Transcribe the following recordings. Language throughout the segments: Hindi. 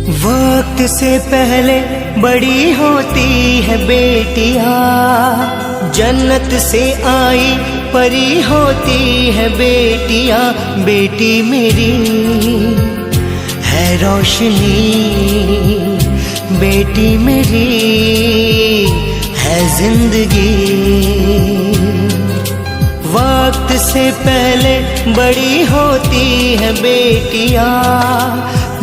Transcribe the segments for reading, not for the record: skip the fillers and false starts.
वक्त से पहले बड़ी होती है बेटियां, जन्नत से आई परी होती है बेटियां। बेटी मेरी है रोशनी, बेटी मेरी है जिंदगी। वक्त से पहले बड़ी होती है बेटियां,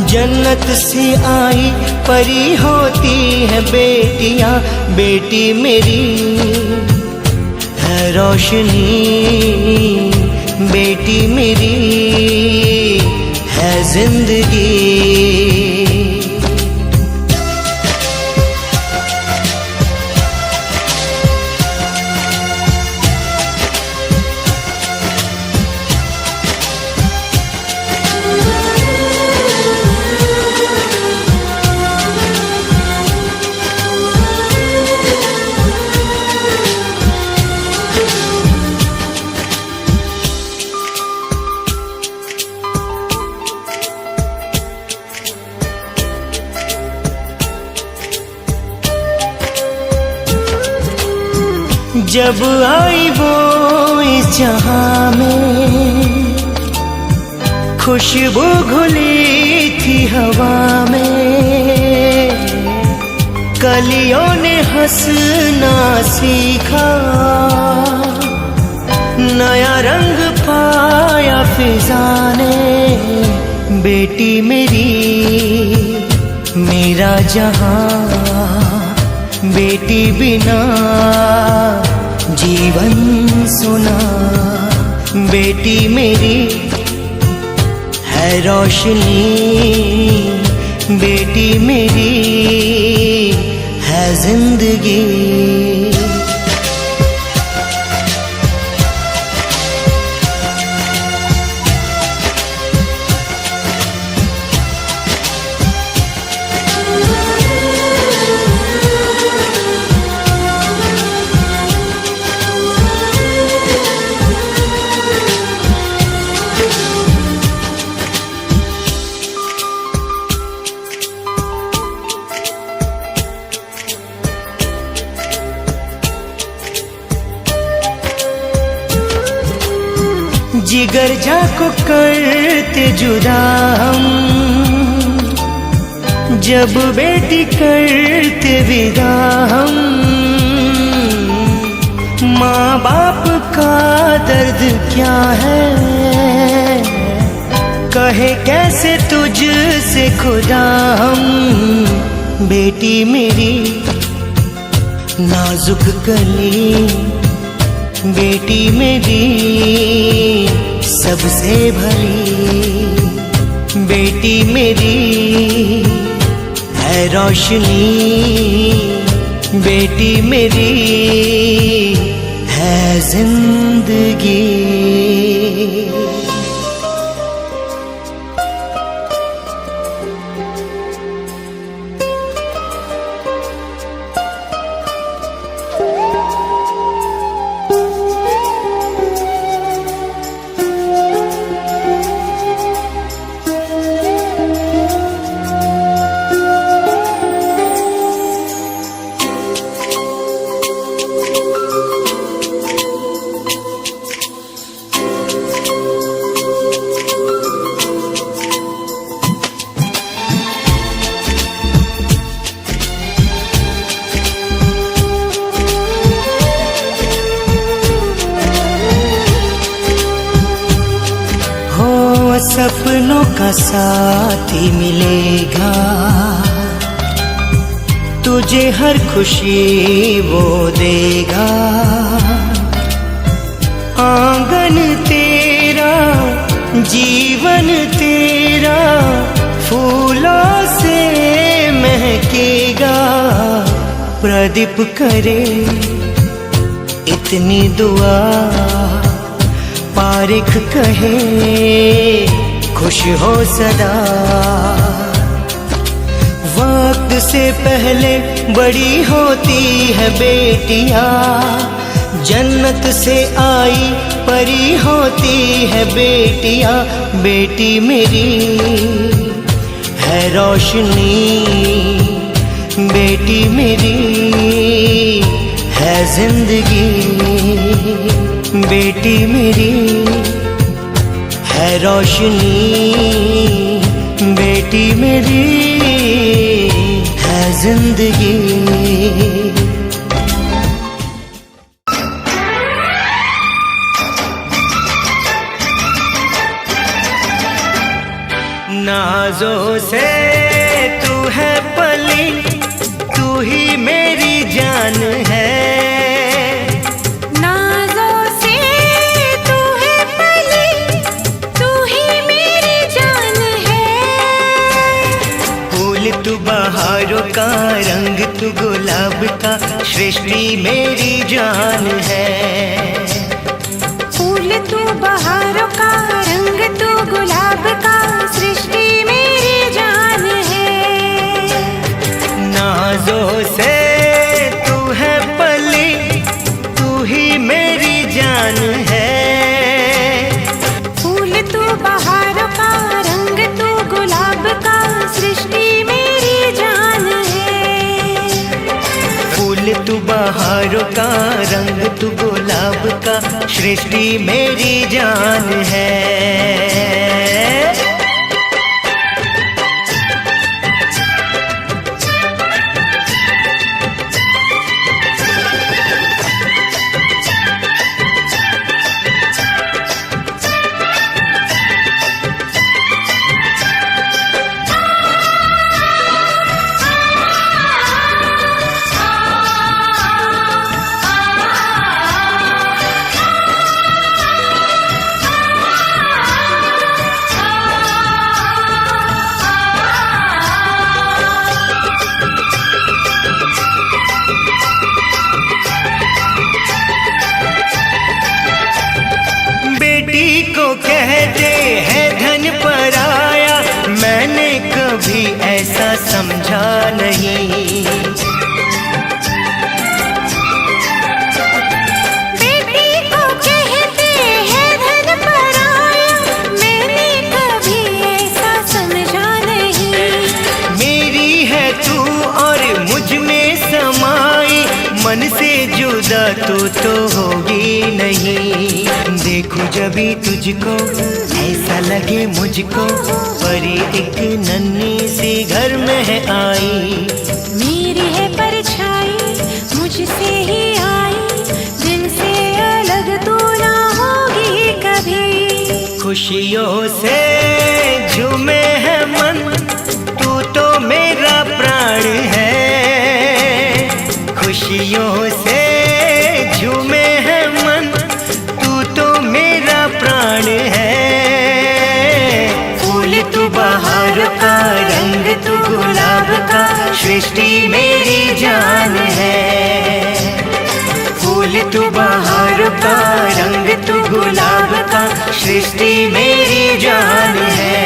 जन्नत से आई परी होती है बेटियां। बेटी मेरी है रोशनी, बेटी मेरी है जिंदगी। जब आई वो इस जहां में, खुशबू घुली थी हवा में। कलियों ने हंसना सीखा, नया रंग पाया फिजा ने। बेटी मेरी मेरा जहां, बेटी बिना जीवन सुना। बेटी मेरी है रोशनी, बेटी मेरी है जिंदगी। जिगर जाको करते जुदा हम, जब बेटी करते विदा हम। माँ बाप का दर्द क्या है, कहे कैसे तुझसे खुदा हम। बेटी मेरी नाजुक कली, बेटी मेरी सबसे भली। बेटी मेरी है रोशनी, बेटी मेरी है जिंदगी। सपनों का साथी मिलेगा, तुझे हर खुशी वो देगा। आंगन तेरा, जीवन तेरा फूलों से महकेगा। प्रदीप करे इतनी दुआ, पारिख कहे खुश हो सदा। वक्त से पहले बड़ी होती है बेटियां, जन्नत से आई परी होती है बेटियां। बेटी मेरी है रोशनी, बेटी मेरी है जिंदगी, बेटी मेरी है रोशनी, बेटी मेरी है जिंदगी। नाज़ों से तू है पली, तू ही मेरी जान है। नाज़ों से तू है पली, तू ही मेरी जान है। फूल तू बहारों का, रंग तू गुलाब का, सृष्टि मेरी जान है। फूल तू बहारों का, रंग तू गुलाब का, सृष्टि मेरी जान है। नाज़ों से तू है पली, तू ही मेरी जान है। फूल तू बहारों का, रंग तू गुलाब का, सृष्टि मेरी जान है। फूल तू बहारों का, रंग तू गुलाब का, सृष्टि मेरी जान है। को कहते हैं धन पराया, मैंने कभी ऐसा समझा नहीं। बेटी को कहते हैं धन पराया, मैंने कभी ऐसा समझा नहीं। मेरी है तू और मुझ में समाई, मन से जुदा तो होगी नहीं। देखूं जभी तुझको ऐसा लगे मुझको, परी एक नन्ही सी घर में है आई। मेरी है परछाई मुझसे ही आई, दिल से अलग तू ना होगी कभी। खुशियों से झूमे है मन, तू तो मेरा प्राण है। खुशियों से झूमे है मन, तू तो मेरा प्राण है। फूल तू बहार का, रंग तू गुलाब का, सृष्टि मेरी जान है। फूल तू बहार का, रंग तू गुलाब का, सृष्टि मेरी जान है।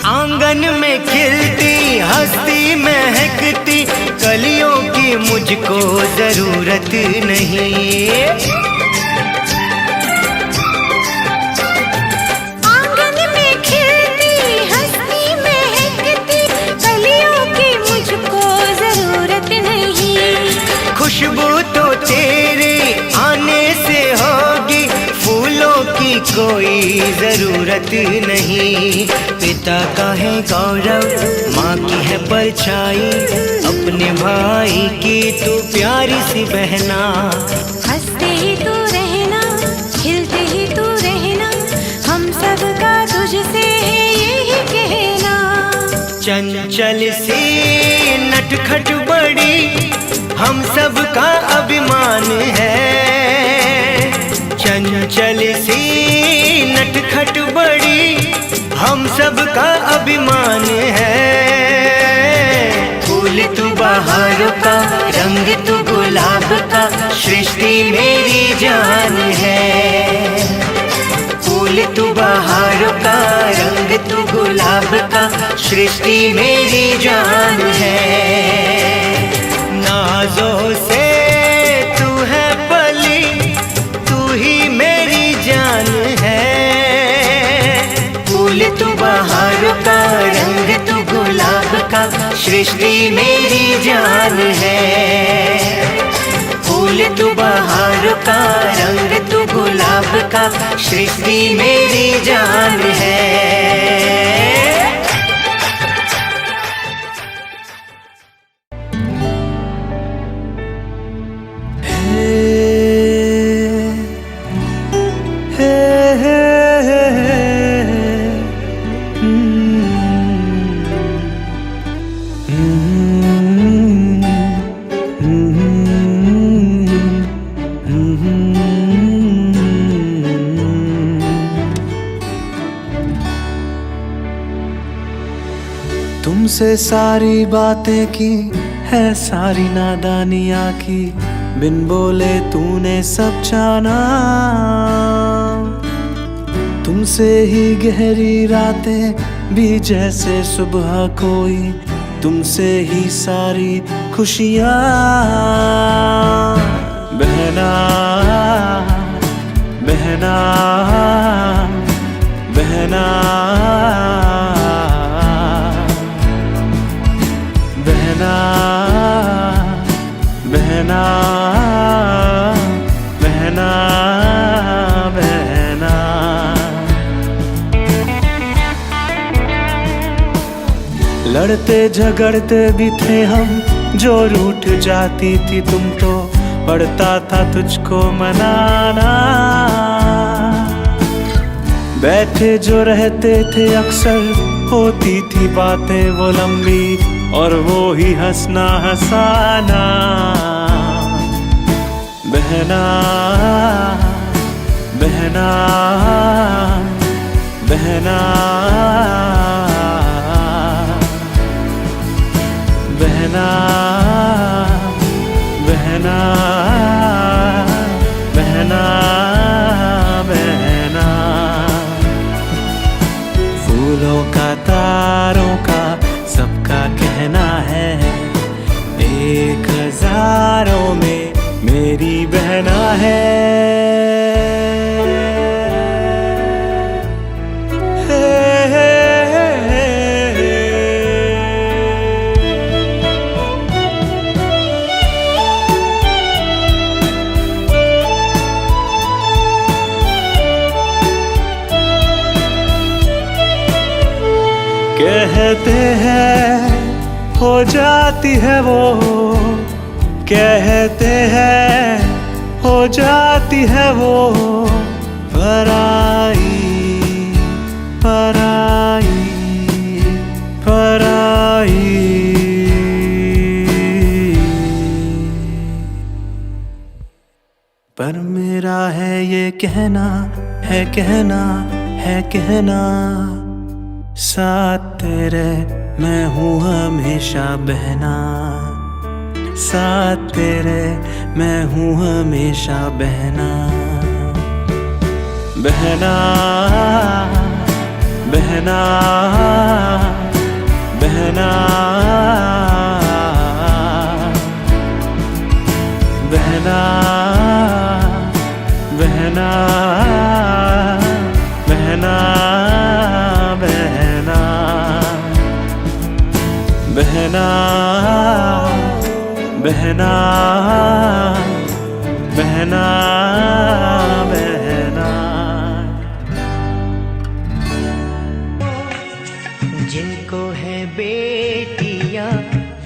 आंगन में खिलती हंसती महकती कलियों की मुझको जरूरत नहीं। आंगन में खिलती हंसती महकती कलियों की मुझको जरूरत नहीं। खुशबू तो तेरे आने से होगी, फूलों की कोई जरूरत नहीं। पिता का है गौरव, माँ की है परछाई, अपने भाई की तू प्यारी सी बहना। हंसते ही तू रहना, खिलते ही तू रहना, हम सब का तुझसे है यही कहना। चंचल सी नट नटखट बड़ी हम सब का अभिमान है। चंचल सी नटखट बड़ी हम सब का अभिमान है। फूल तू बहारों का, रंग तू गुलाब का, सृष्टि मेरी जान है। फूल तू बहारों का, रंग तू गुलाब का, सृष्टि मेरी जान है। नाजों से तू है पली, तू ही मेरी जान है। फूल तू बहारों का, रंग तू गुलाब का, सृष्टि मेरी जान है। फूल तू बहारों का, रंग तू गुलाब का, सृष्टि मेरी जान है। तुमसे सारी बातें की है, सारी नादानियाँ की, बिन बोले तूने सब जाना। तुमसे ही गहरी रातें भी जैसे सुबह कोई, तुमसे ही सारी खुशियाँ। बहना बहना बहना बहना बहना बहना बहना। लड़ते झगड़ते भी थे हम, जो रूठ जाती थी तुम तो पड़ता था तुझको मनाना। बैठे जो रहते थे अक्सर, होती थी बातें वो लंबी, और वो ही हंसना हंसाना। बहना बहना बहना बहना बहना बहना बहना। फूलों का, तारों का, सबका कहना है, एक हजारों में मेरी बहना है। कहते हैं हो जाती है वो, कहते हैं हो जाती है वो पराई पराई पराई। पर मेरा है ये कहना, है कहना, है कहना, साथ तेरे मैं हूँ हमेशा बहना। साथ तेरे मैं हूँ हमेशा बहना। बहना बहना बहना बहना बहना बहना बहना बहना बहना बहना। जिनको है बेटियां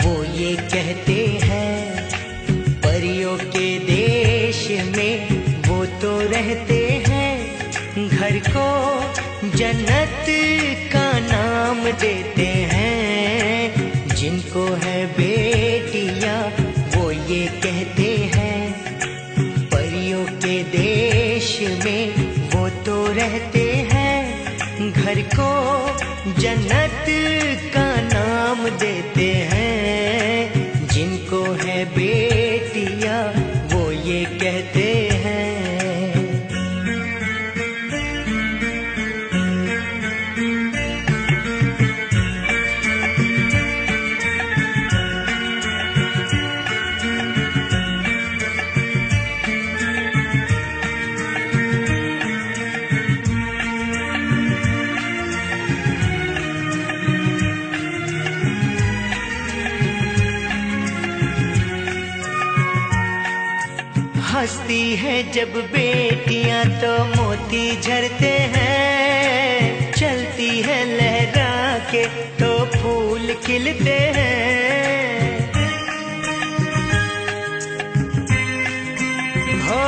वो ये कहते हैं, परियों के देश में वो तो रहते हैं। घर को जन्नत का नाम देते हैं। जिनको है हंसती है जब बेटियां तो मोती झरते हैं, चलती है लहरा के तो फूल खिलते हैं। हो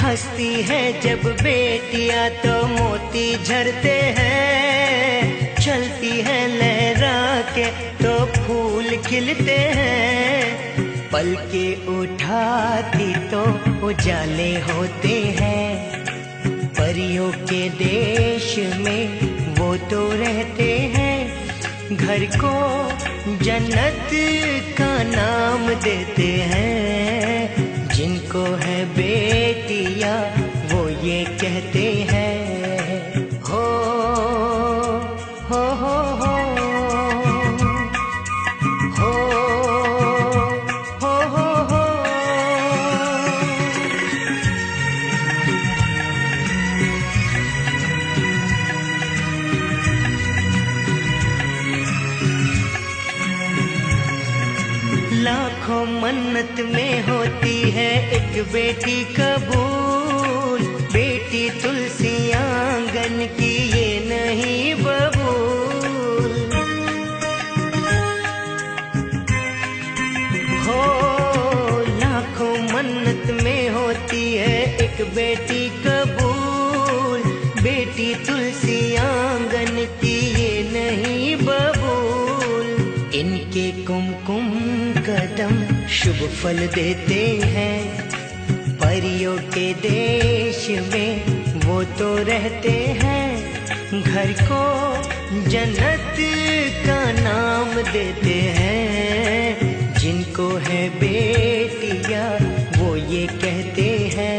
हंसती है जब बेटियां तो मोती झरते हैं, चलती है लहरा के तो फूल खिलते हैं। पलके उठाती तो उजाले होते हैं, परियों के देश में वो तो रहते हैं। घर को जन्नत का नाम देते हैं, जिनको है बेटियां वो ये कहते हैं। हो हो हो हो लाखों मन्नत में होती है एक बेटी कबूल, बेटी तुलसी आंगन की ये नहीं बबूल। हो लाखों मन्नत में होती है एक बेटी कबूल, बेटी तुलसी आंगन की ये नहीं बबूल। इनके कुमकुम कदम शुभ फल देते हैं, परियों के देश में वो तो रहते हैं। घर को जन्नत का नाम देते हैं, जिनको है बेटियां वो ये कहते हैं।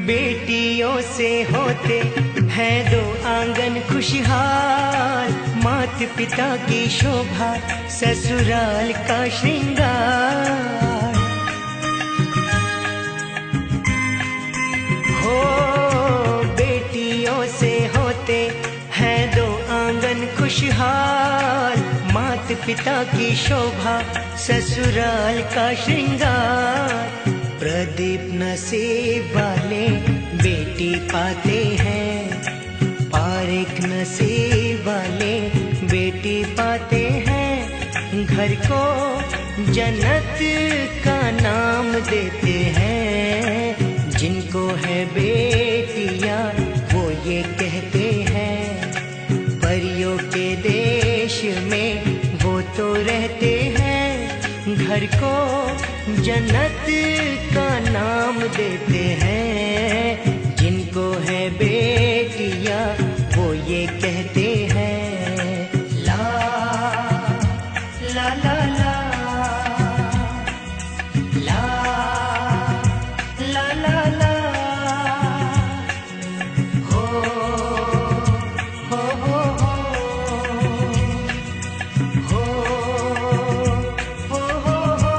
बेटियों से होते हैं दो आंगन खुशहाल, मात पिता की शोभा ससुराल का श्रृंगार। हो बेटियों से होते हैं दो आंगन खुशहाल, मात पिता की शोभा ससुराल का श्रृंगार। प्रदीप नसीब वाले बेटी पाते हैं, पारिक नसीब वाले बेटी पाते हैं। घर को जन्नत का नाम देते हैं, जिनको है बेटियां वो ये कहते हैं। परियों के देश में वो तो रहते हैं, घर को जन्नत का नाम देते हैं। जिनको है बेटियां वो ये कहते हैं। ला ला ला ला ला ला ला ला हो हो हो हो हो हो हो।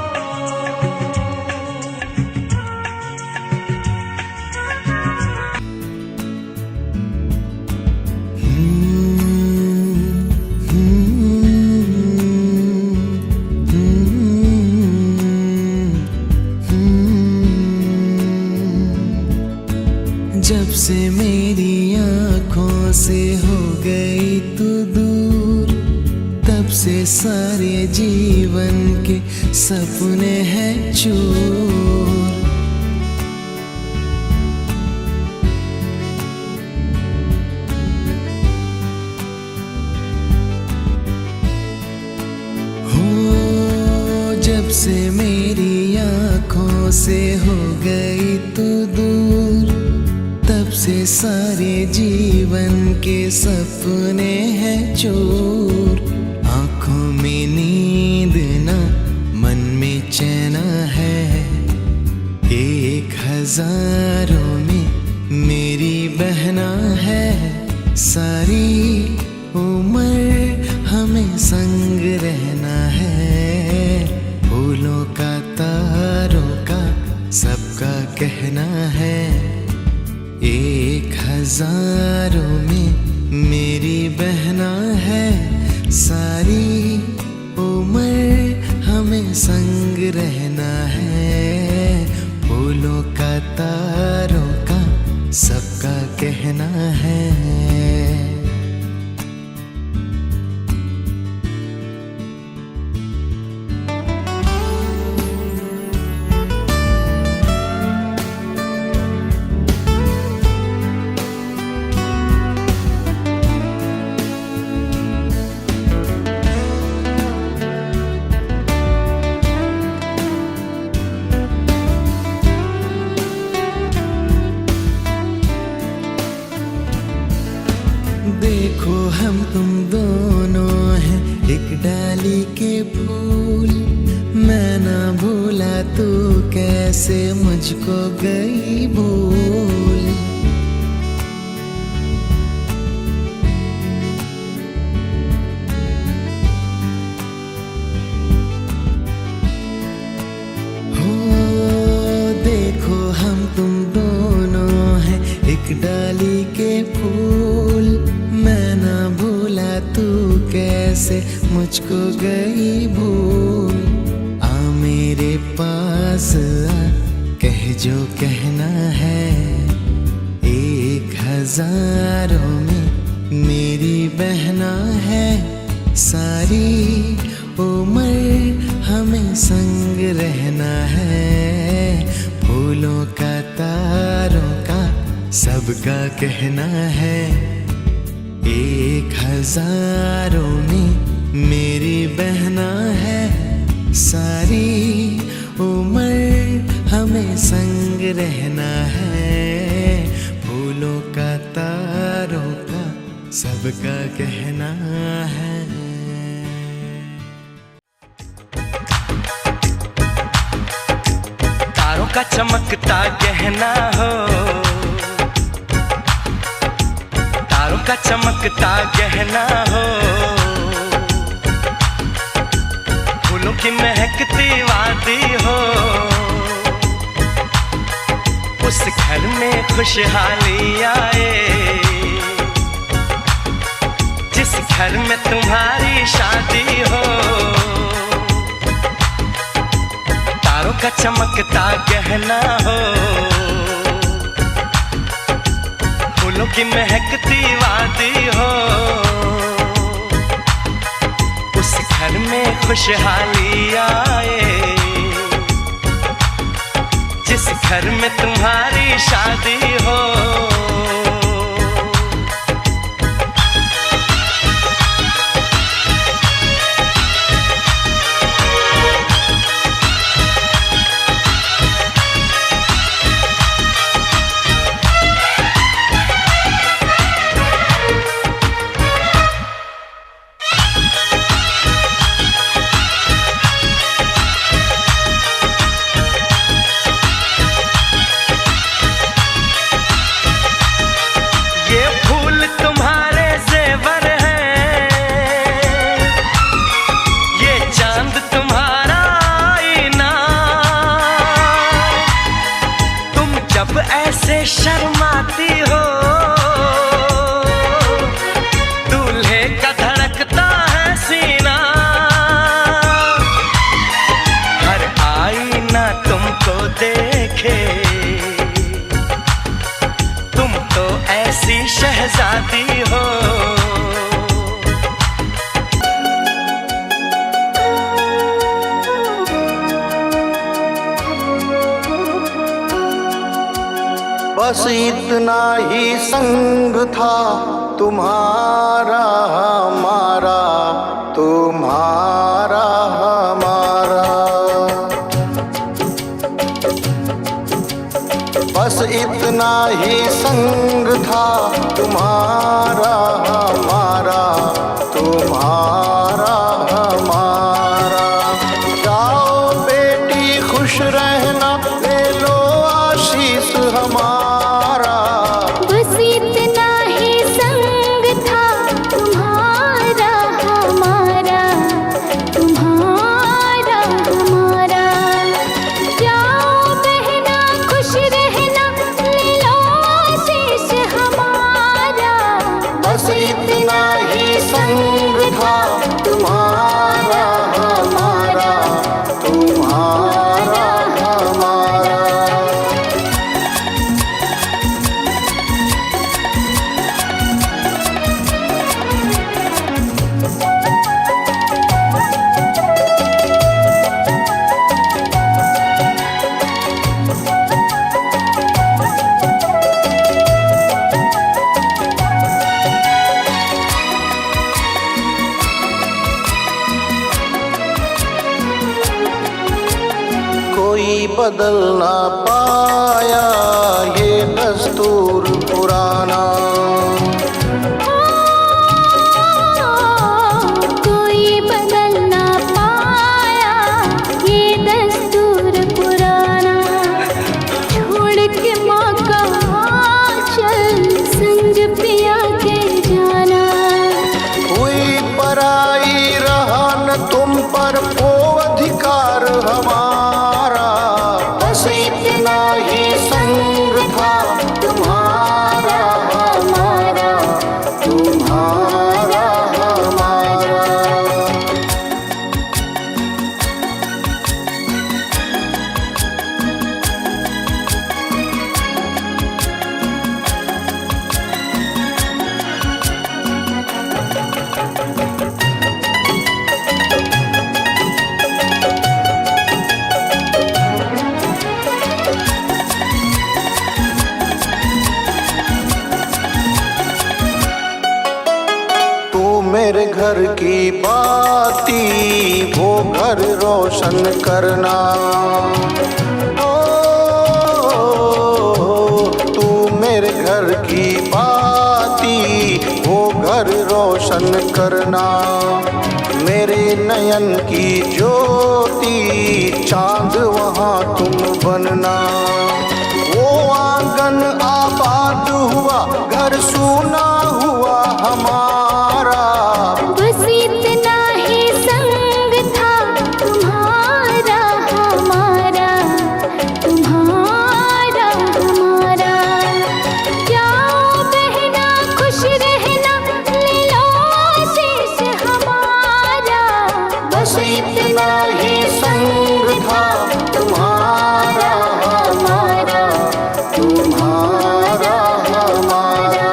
जब से मेरी आँखों से हो गई तू दूर, तब से सारे जीवन के सपने हैं चूर। हो जब से मेरी आँखों से हो गई तू दूर, तब से सारे जीवन के सपने हैं चूर। आँखों में नींद न, मन में हजारों में मेरी बहना है, सारी उम्र हमें संग रहना है। फूलों का तारों का सबका कहना है, 1000 में मेरी बहना है, सारी उम्र हमें संग रहना है। फूलों का तारों का सबका कहना है। देखो हम तुम दोनों हैं एक डाली के फूल, मैं ना भूला तू कैसे मुझको गई भूल। हो देखो हम तुम दोनों हैं एक डाली के फूल, मैं ना भूला तू कैसे मुझको गई भूल। आ मेरे पास आ, कह जो कहना है, 1000 में मेरी बहना है, सारी उम्र हमें संग रहना है। फूलों का तारों का सबका कहना है, 1000 में मेरी बहना है, सारी उम्र हमें संग रहना है। फूलों का तारों का सबका कहना है। तारों का चमकता गहना हो, तारों का चमकता गहना हो, फूलों की महकती वादी हो, उस घर में खुशहाली आए, जिस घर में तुम्हारी शादी हो। तारों का चमकता गहना हो, फूलों की महकती वादी हो, उस घर में खुशहाली आए, जिस घर में तुम्हारी शादी हो। ऐसे शर्माती हो, दूल्हे का धड़कता है सीना, हर आईना तुमको देखे, तुम तो ऐसी शहजादी हो। बस इतना ही संग था तुम्हारा हमारा, तुम्हारा हमारा। बस इतना ही संग था तुम्हारा हमारा, तुम्हारा हमारा। जाओ बेटी खुश रहना, ले लो आशीष बदल ना पाया ये दस्तूर पुराना। कोई बदल ना पाया ये दस्तूर पुराना। छोड़ के माँ का आंचल संग पिया के जाना। हुई पराई रहा न तुम पर वो अधिकार हमारा। बस इतना ही संग था तुम्हारा हमारा, तुम्हारा हमारा। मेरे घर की बाती वो घर रोशन करना। ओ तू मेरे घर की बाती वो घर रोशन करना। मेरे नयन की ज्योति चांद वहाँ तुम बनना। वो आंगन आबाद हुआ घर सूना हुआ हमारा। बस इतना ही संग था तुम्हारा हमारा, तुम्हारा हमारा। जाओ बहना खुश रहना, ले लो आशीष हमारा। बस इतना ही संग था तुम्हारा हमारा, तुम्हारा हमारा।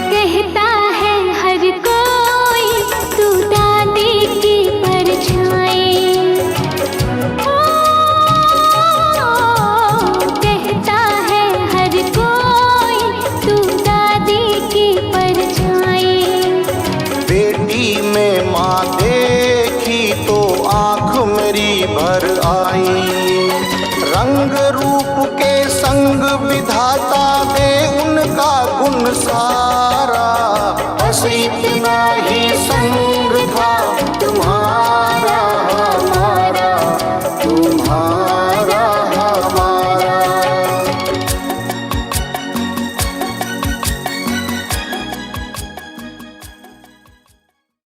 कहता है हर कोई तू दादी की परछाई। ओ कहता है हर कोई तू दादी की परछाई। बेटी में माँ देखी तो आँख मेरी भर आई। रंग रूप के संग विधाता दे उनका गुण सारा। बस इतना ही संग